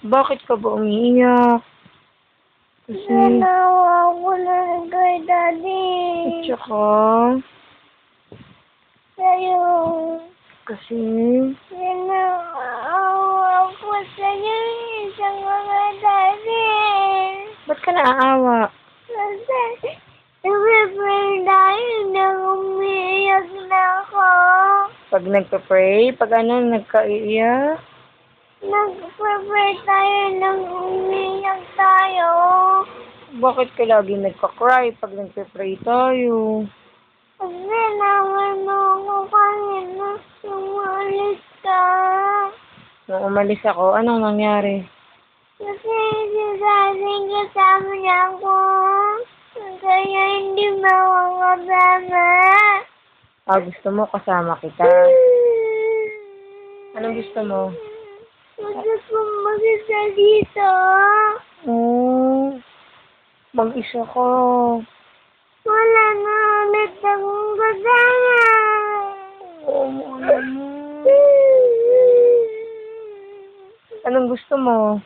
Bakit ka ba umiiyak? Kasi... Nanawa ko na kay Daddy. At saka... Sa'yo. Kasi... Nanawa ko sa'yo isang mga Daddy. Ba't ka naaawa? Kasi, nag-pray tayo nang umiiyak na ako. Pag nagpa-pray? Pag ano, nagkaiiyak? Nag-pray tayo nang umiiyak tayo. Bakit ka lagi nagka-cry pag nagpa-pray tayo? Kasi naman ako kanina umalis ka. Nung umalis ako, anong nangyari? Kasi si Daddy kasama niya ako. Kaya hindi makakasama. Gusto mo kasama kita? Anong gusto mo? Gusto ko mag-isa dito. Oh, mag-isa ka. Wala na ulit akong kasama. Ano mo? Anong gusto mo?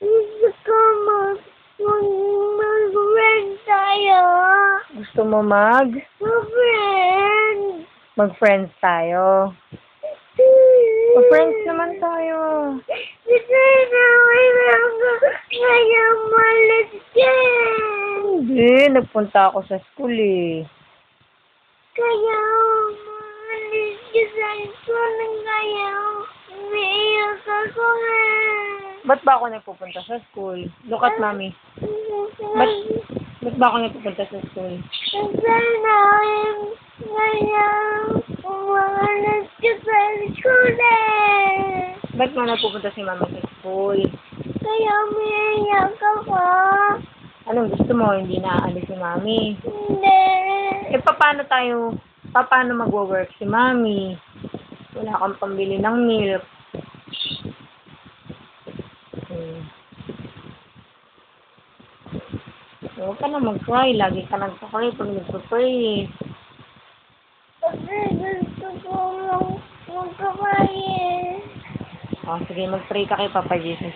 Gusto ko mag-friend tayo. Gusto mo Mag-friend. mag-friends tayo? Mag-friends naman tayo. Kasi kailangan ko kaya malas ka. Hindi, nagpunta ako sa school eh. Kaya umalis ka sa school. Kaya umiiyak ako nga. Ba't ba ako nagpupunta sa school? Look at mommy. Ba't ba ako nagpupunta sa school? Kasi namin kaya umalis ka sa school eh. Ba't mo nagpupunta si mama sa school? Kaya umiiyak ako. Anong gusto mo? Hindi naaalis si mami. Hindi. Paano magwo-work si mami? Wala kang pambili ng milk. Huwag ka na mag-cry. Lagi ka nagpa-cry pag nagpa-pray. Kasi gusto ko magkakain. Sige, mag-pray ka kay Papa Jesus.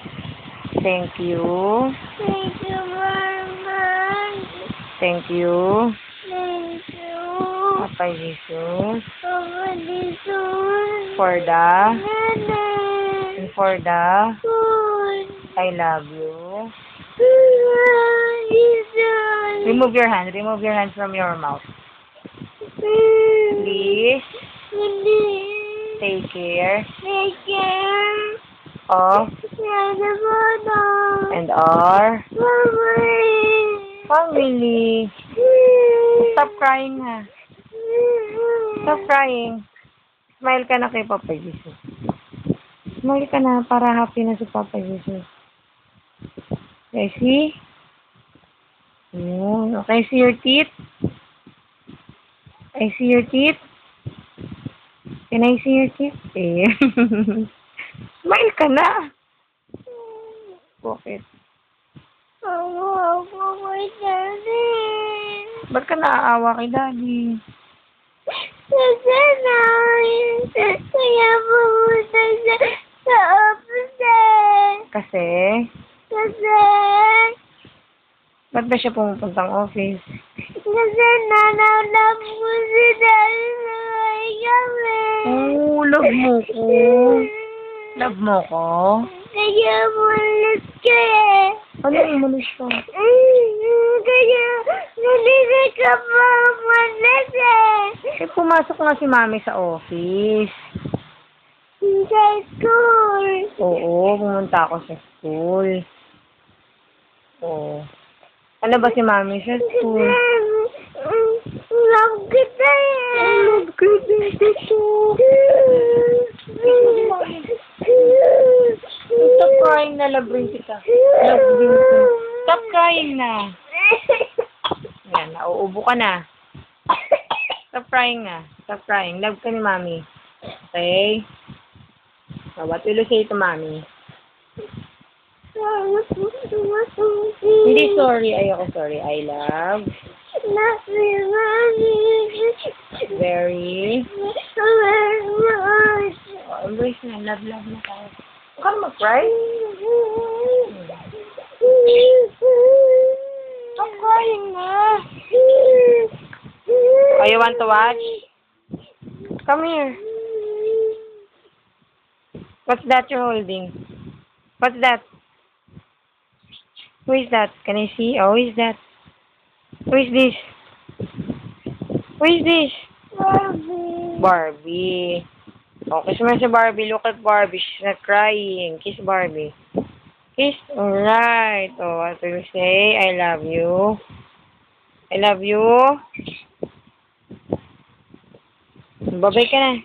Thank you. Thank you very much. Thank you. Thank you. Papa Jesus. Papa Jesus. For the... Nana. And for the... Food. I love you. Jesus. Remove your hand. Remove your hand from your mouth. Please. Please. Take care Take care. of and our family. Stop crying ha. Stop crying. Smile ka na kay Papa Jesus. Smile ka na para happy na si Papa Jesus. Okay, see? Okay, see your teeth? I see your teeth? Can I see your teeth? Eh. Smile ka na. Bakit? Awa ako kay Daddy. Ba't ka naaawa kay Daddy? Kasi kaya pumunta siya sa office eh. Kasi? Kasi Ba't ba siya pumupuntang office? nananap mo si Daddy sa may kami. Oh, love mo ko. Love mo ko? Kaya mulis ka eh. Ano yung malis ka? Kaya nalili ka pa umalis eh. Eh, pumasok nga si Mami sa office. Sa school. Oo, pumunta ako sa school. Oo. Ano ba si Mami sa school? Love kita eh. Love kita dito. Stop crying na, love rin kita. Love rin kita. Stop crying na. Yan, nauubo ka na. Stop crying na. Stop crying. Love ka ni Mami. Okay? So, what will you say to Mami? Hindi sorry. Ayoko sorry. I love. Love you, Mommy. Very. Very much. Oh, embrace na. Love na tayo. Huwag ka na mag-cry. Stop crying na. Oh, you want to watch? Come here. What's that you're holding? What's that? Who is that? Can I see? Oh, who is that? Who is this? Who is this? Barbie. Barbie. Oh, kiss mo si Barbie. Look at Barbie. She's not crying. Kiss Barbie. Kiss. Alright. Oh, what will you say? I love you. I love you. Bye-bye ka na.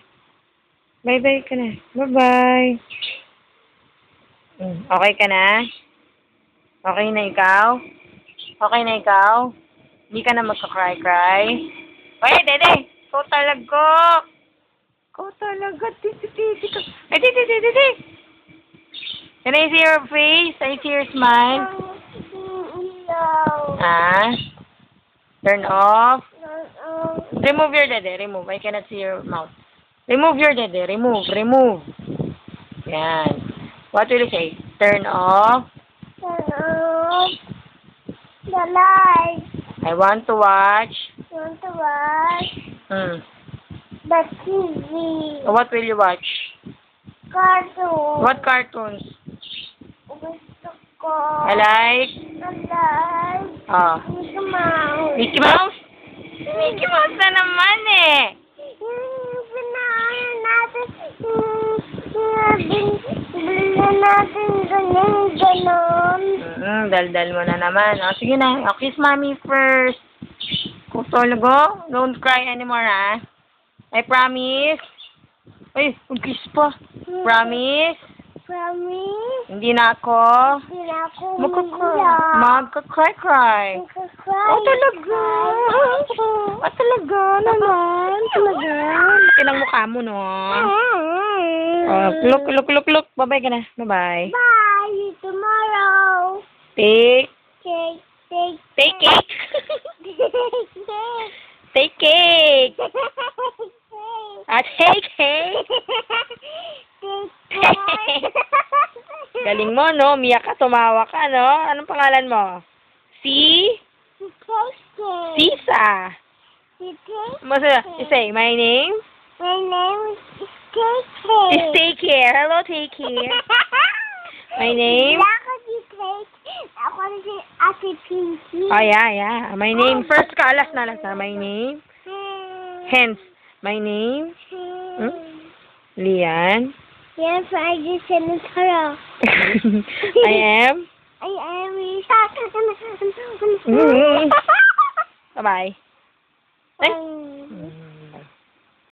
Bye-bye ka na. Bye-bye. Okay ka na? Okay na ikaw? Okay na ikaw? Hindi ka na magka-cry-cry? Oy, Dede! Ikaw talaga! Ikaw talaga! Titi-titi ka! Ay, titi-titi! Can I see your face? Can I see your smile? No. Ah? Turn off? No. Remove your Dede. Remove. I cannot see your mouth. Remove your Dede. Remove. Remove. Yan. What will you say? Turn off. Turn off the light. I want to watch. Want to watch the TV. What will you watch? Cartoon. What cartoons? Gusto ko. I like? Oh. Mickey Mouse. Mickey Mouse? Mickey Mouse na naman eh. Yung pinaano natin, bilhin natin ganon. Daldal mo na naman. O, sige na. O, kiss mommy first. Kung talaga, don't cry anymore, ha? I promise. Ay, mag-kiss pa. Promise. Promise? Hindi na ako. Hindi na ako Magka-cry-cry. Magka-cry. Oh, talaga. Oh, talaga naman. Talaga. Laki ng mukha mo, no? Oh, look. Bye-bye ka na. Bye-bye. Bye. Tomorrow. Take Cake. cake. Take cake. Take cake. Galing mo, no? Umiyak ka, tumawa ka, no? Anong pangalan mo? Sisa. You say, my name? My name is Is Take Care. Hello, Take Care. My name? Ako si Ate Pinky. Oh, yeah. My name. First ka, last na. My name? Hence. My name? Lian. Yes, I just said it. Hello. I am? I am. Bye-bye. Ay.